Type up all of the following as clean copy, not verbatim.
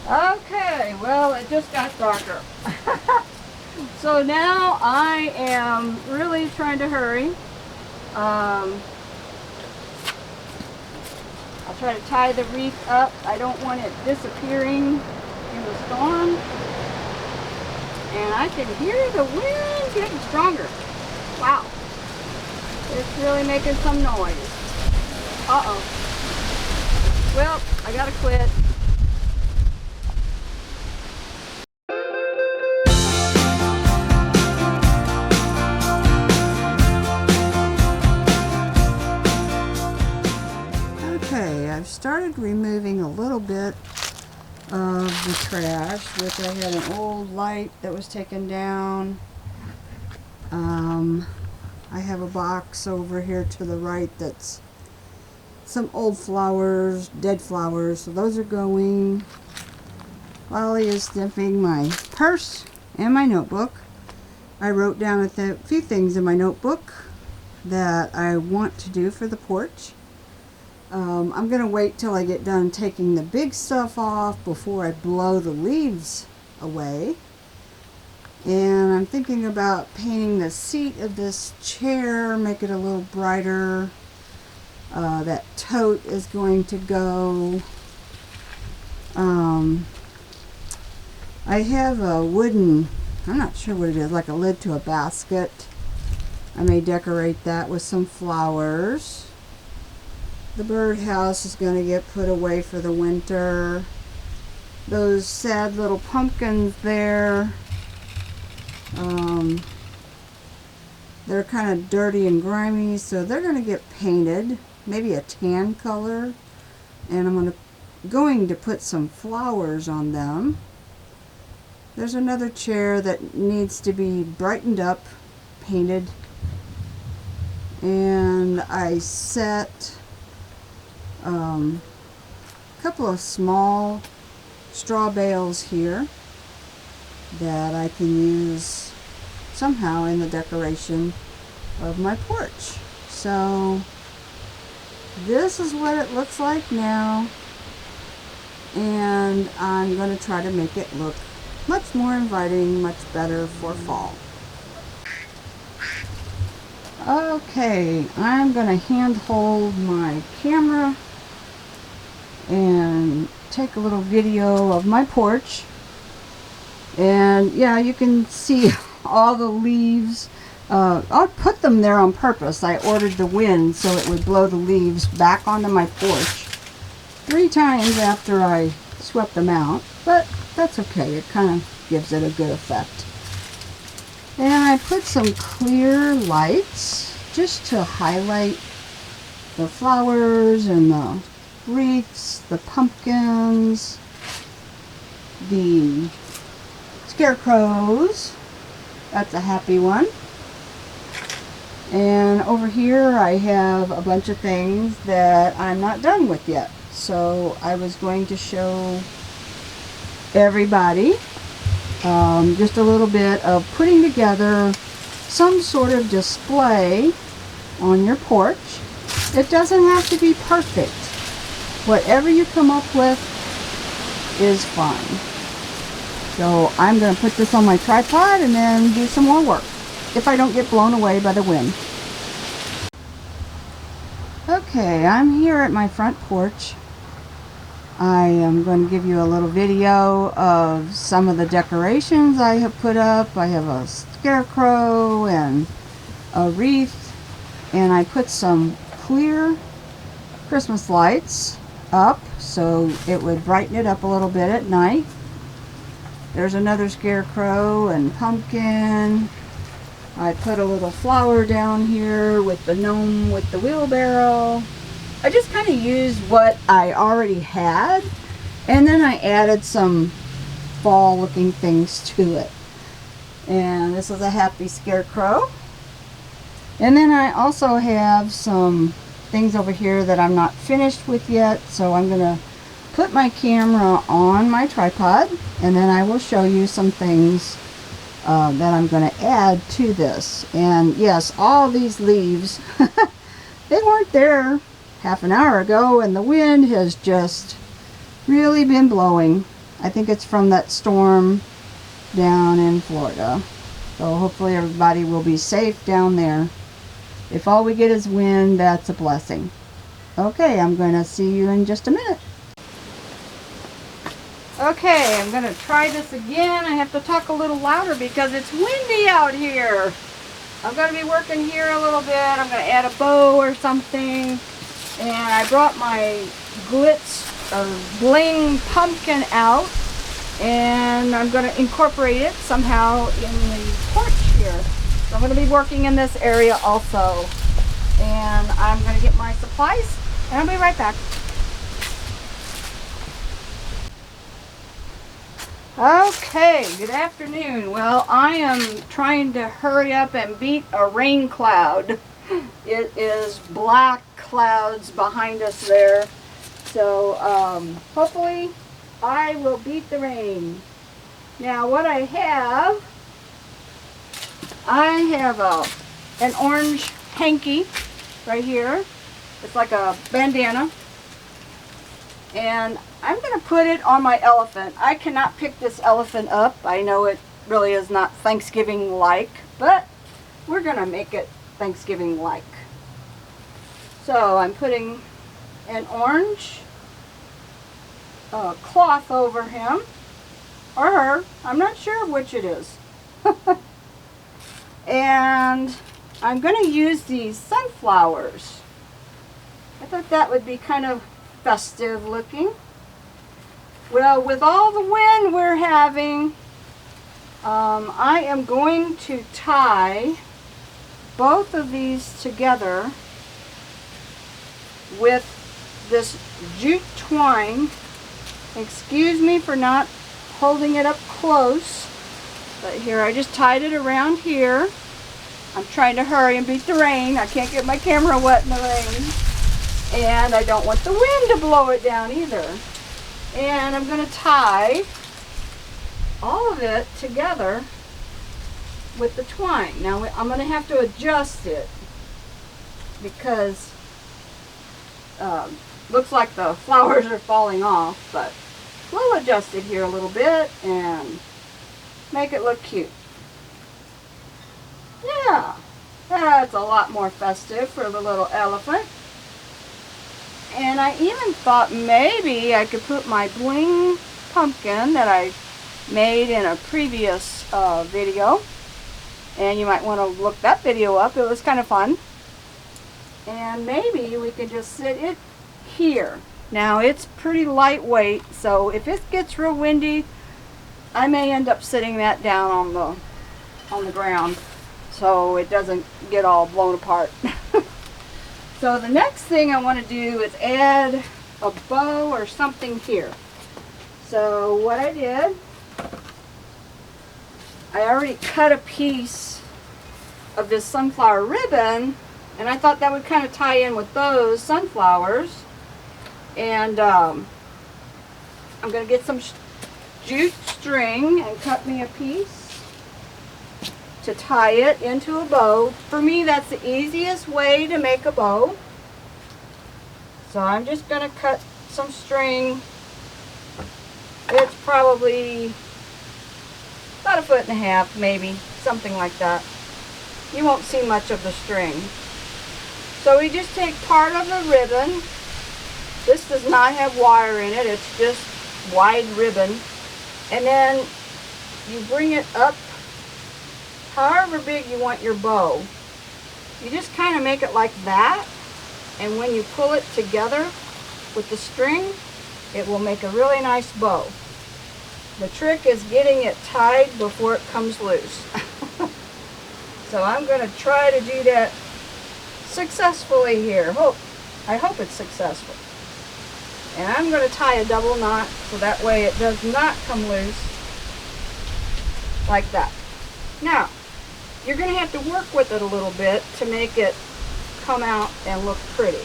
Okay, well, it just got darker. So now I am really trying to hurry. I'll try to tie the wreath up. I don't want it disappearing in the storm. And I can hear the wind getting stronger. Wow. It's really making some noise. Uh-oh. Well, I gotta quit. Okay, I've started removing a little bit of the trash, which I had an old light that was taken down. I have a box over here to the right that's some old flowers, dead flowers, so those are going. Lolly is sniffing my purse and my notebook. I wrote down a few things in my notebook that I want to do for the porch. I'm going to wait till I get done taking the big stuff off before I blow the leaves away. And I'm thinking about painting the seat of this chair, make it a little brighter. That tote is going to go. I have a wooden, I'm not sure what it is, like a lid to a basket. I may decorate that with some flowers. The birdhouse is going to get put away for the winter. Those sad little pumpkins there, they're kind of dirty and grimy, so they're going to get painted, maybe a tan color, and I'm going to put some flowers on them. There's another chair that needs to be brightened up, painted, and I set a couple of small straw bales here that I can use somehow in the decoration of my porch. So this is what it looks like now, and I'm going to try to make it look much more inviting, much better for fall. Okay, I'm going to hand hold my camera and take a little video of my porch. And yeah, you can see all the leaves. I'll put them there on purpose. I ordered the wind so it would blow the leaves back onto my porch 3 times after I swept them out, but that's okay. It kind of gives it a good effect. And I put some clear lights just to highlight the flowers and the wreaths, the pumpkins, the scarecrows. That's a happy one. And over here I have a bunch of things that I'm not done with yet. So I was going to show everybody just a little bit of putting together some sort of display on your porch. It doesn't have to be perfect. Whatever you come up with is fine. So I'm going to put this on my tripod and then do some more work, if I don't get blown away by the wind. Okay, I'm here at my front porch. I am going to give you a little video of some of the decorations I have put up. I have a scarecrow and a wreath, and I put some clear Christmas lights up so it would brighten it up a little bit at night. There's another scarecrow and pumpkin. I put a little flower down here with the gnome with the wheelbarrow. I just kind of used what I already had, and then I added some fall looking things to it. And this is a happy scarecrow. And then I also have some things over here that I'm not finished with yet, so I'm going to put my camera on my tripod, and then I will show you some things that I'm going to add to this. And yes, all these leaves, they weren't there half an hour ago, and the wind has just really been blowing. I think it's from that storm down in Florida. So hopefully everybody will be safe down there. If all we get is wind, that's a blessing. Okay, I'm going to see you in just a minute. Okay, I'm going to try this again. I have to talk a little louder because it's windy out here. I'm going to be working here a little bit. I'm going to add a bow or something. And I brought my glitz or bling pumpkin out. And I'm going to incorporate it somehow in the porch here. So I'm going to be working in this area also. And I'm going to get my supplies and I'll be right back. Okay, good afternoon. Well, I am trying to hurry up and beat a rain cloud. It is black clouds behind us there. So hopefully I will beat the rain. Now what I have an orange hanky right here. It's like a bandana. And I'm going to put it on my elephant. I cannot pick this elephant up. I know it really is not Thanksgiving-like, but we're going to make it Thanksgiving-like. So I'm putting an orange cloth over him, or her. I'm not sure which it is. And I'm going to use these sunflowers. I thought that would be kind of festive looking. Well, with all the wind we're having, I am going to tie both of these together with this jute twine. Excuse me for not holding it up close, but here I just tied it around here. I'm trying to hurry and beat the rain. I can't get my camera wet in the rain. And I don't want the wind to blow it down either. And I'm going to tie all of it together with the twine. Now I'm going to have to adjust it because looks like the flowers are falling off, but we'll adjust it here a little bit and make it look cute. Yeah, that's a lot more festive for the little elephant. And I even thought maybe I could put my bling pumpkin that I made in a previous video. And you might want to look that video up. It was kind of fun. And maybe we could just sit it here. Now it's pretty lightweight, so if it gets real windy, I may end up sitting that down on the ground so it doesn't get all blown apart. So the next thing I want to do is add a bow or something here. So what I did, I already cut a piece of this sunflower ribbon, and I thought that would kind of tie in with those sunflowers. And I'm going to get some jute string and cut me a piece to tie it into a bow. For me, that's the easiest way to make a bow. So I'm just going to cut some string. It's probably about 1.5 feet, maybe, something like that. You won't see much of the string. So we just take part of the ribbon. This does not have wire in it, it's just wide ribbon. And then you bring it up however big you want your bow. You just kind of make it like that, and when you pull it together with the string, it will make a really nice bow. The trick is getting it tied before it comes loose. So I'm going to try to do that successfully here. I hope it's successful. And I'm going to tie a double knot so that way it does not come loose like that. Now, you're going to have to work with it a little bit to make it come out and look pretty.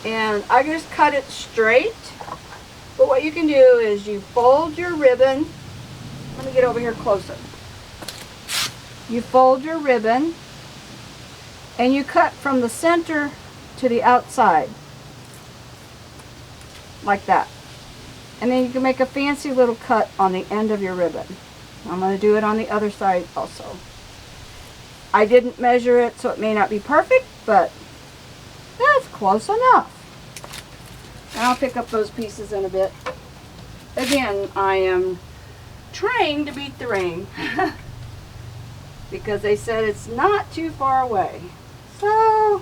And I just cut it straight. But what you can do is you fold your ribbon. Let me get over here closer. You fold your ribbon and you cut from the center to the outside. Like that. And then you can make a fancy little cut on the end of your ribbon. I'm going to do it on the other side also. I didn't measure it, so it may not be perfect, but that's close enough. And I'll pick up those pieces in a bit. Again, I am trying to beat the rain because they said it's not too far away. So,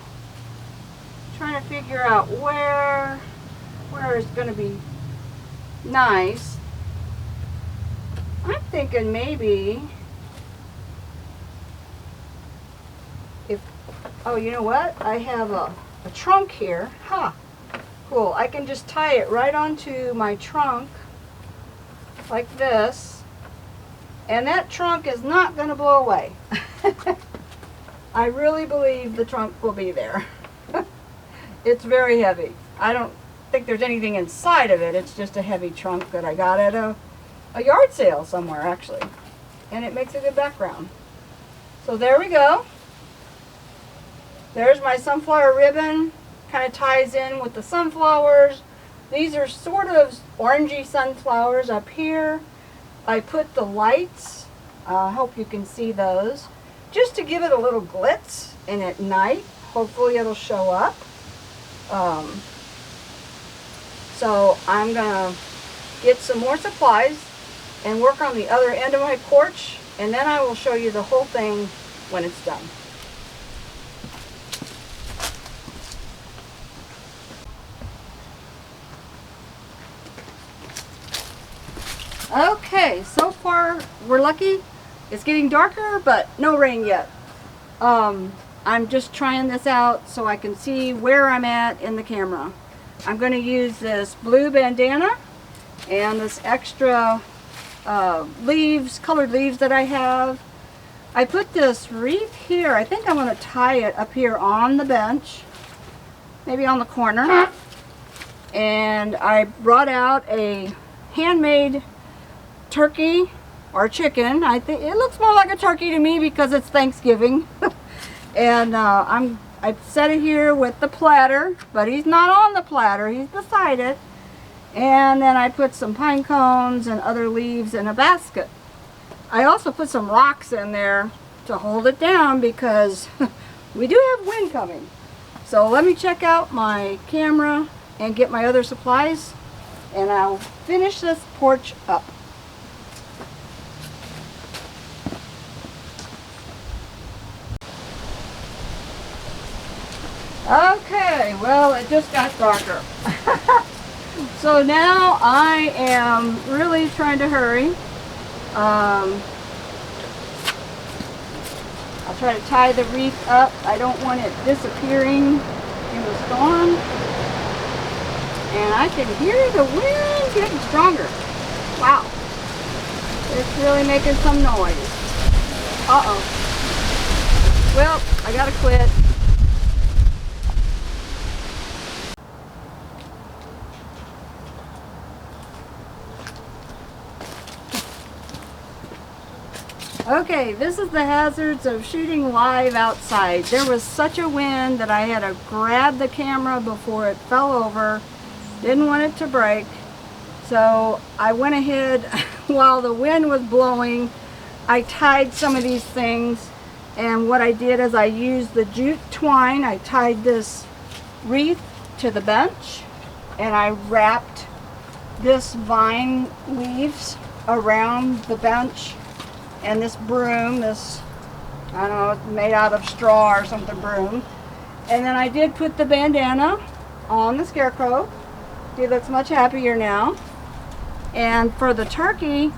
trying to figure out where it's going to be nice. I'm thinking maybe oh, you know what? I have a trunk here. Ha! Cool. I can just tie it right onto my trunk like this. And that trunk is not going to blow away. I really believe the trunk will be there. It's very heavy. I don't think there's anything inside of it. It's just a heavy trunk that I got at a yard sale somewhere, actually. And it makes a good background. So there we go. There's my sunflower ribbon. Kind of ties in with the sunflowers. These are sort of orangey sunflowers up here. I put the lights, I hope you can see those, just to give it a little glitz, and at night hopefully it'll show up. So I'm gonna get some more supplies and work on the other end of my porch, and then I will show you the whole thing when it's done. Okay, so far we're lucky. It's getting darker, but no rain yet. I'm just trying this out so I can see where I'm at in the camera. I'm going to use this blue bandana and this extra leaves, colored leaves that I have. I put this wreath here. I think I'm going to tie it up here on the bench, maybe on the corner. And I brought out a handmade turkey or chicken. I think it looks more like a turkey to me because it's Thanksgiving. And I set it here with the platter, but he's not on the platter, he's beside it. And then I put some pine cones and other leaves in a basket. I also put some rocks in there to hold it down because we do have wind coming. So let me check out my camera and get my other supplies, and I'll finish this porch up. Okay, well, it just got darker. So now I am really trying to hurry. I'll try to tie the wreath up. I don't want it disappearing in the storm. And I can hear the wind getting stronger. Wow. It's really making some noise. Uh-oh. Well, I gotta quit. Okay, this is the hazards of shooting live outside. There was such a wind that I had to grab the camera before it fell over. Didn't want it to break. So I went ahead while the wind was blowing. I tied some of these things, and what I did is I used the jute twine. I tied this wreath to the bench, and I wrapped this vine leaves around the bench. And this broom, this, I don't know, it's made out of straw or something, broom. And then I did put the bandana on the scarecrow. He looks much happier now. And for the turkey,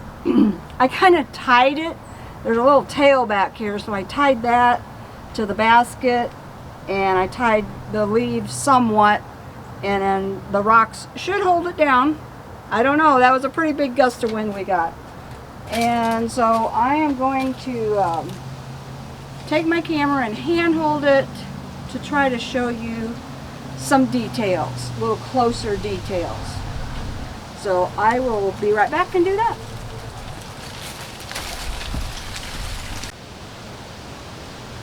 I kind of tied it. There's a little tail back here, so I tied that to the basket. And I tied the leaves somewhat. And then the rocks should hold it down. I don't know, that was a pretty big gust of wind we got. And so I am going to take my camera and hand hold it to try to show you some details, a little closer details. So I will be right back and do that.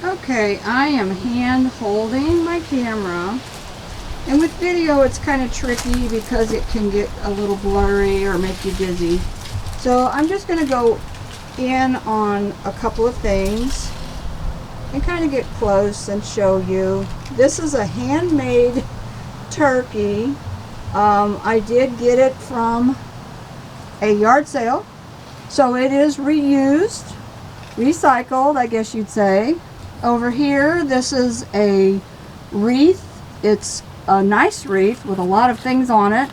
Okay, I am hand holding my camera And with video, it's kind of tricky because it can get a little blurry or make you dizzy. So I'm just going to go in on a couple of things and kind of get close and show you. This is a handmade turkey. I did get it from a yard sale. So it is reused, recycled, I guess you'd say. Over here, this is a wreath. It's a nice wreath with a lot of things on it.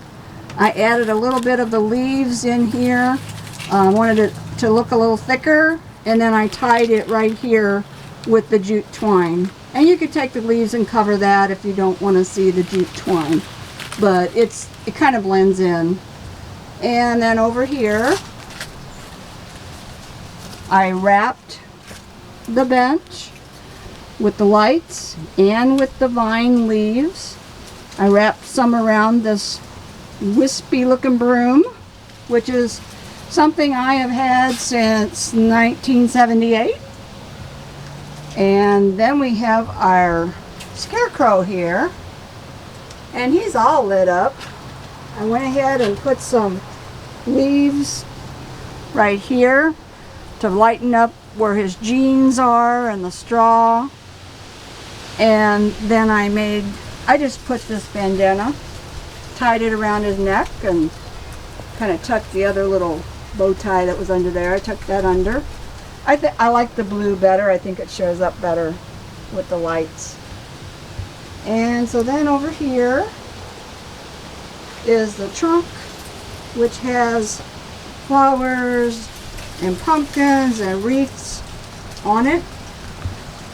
I added a little bit of the leaves in here. Wanted it to look a little thicker, and then I tied it right here with the jute twine. And you could take the leaves and cover that if you don't want to see the jute twine. But it kind of blends in. And then over here, I wrapped the bench with the lights and with the vine leaves. I wrapped some around this wispy looking broom, which is something I have had since 1978. And then we have our scarecrow here, and he's all lit up. I went ahead and put some leaves right here to lighten up where his jeans are and the straw. And then I just put this bandana, tied it around his neck, and kind of tucked the other little bow tie that was under there. I tucked that under. I like the blue better. I think it shows up better with the lights. And so then over here is the trunk, which has flowers and pumpkins and wreaths on it.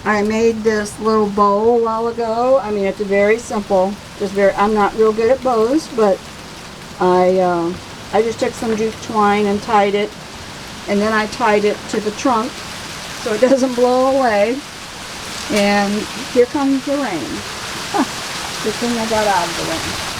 I made this little bow a while ago. I mean, it's very simple. I'm not real good at bows, but I just took some jute twine and tied it, and then I tied it to the trunk so it doesn't blow away. And here comes the rain. Good thing I got out of the rain.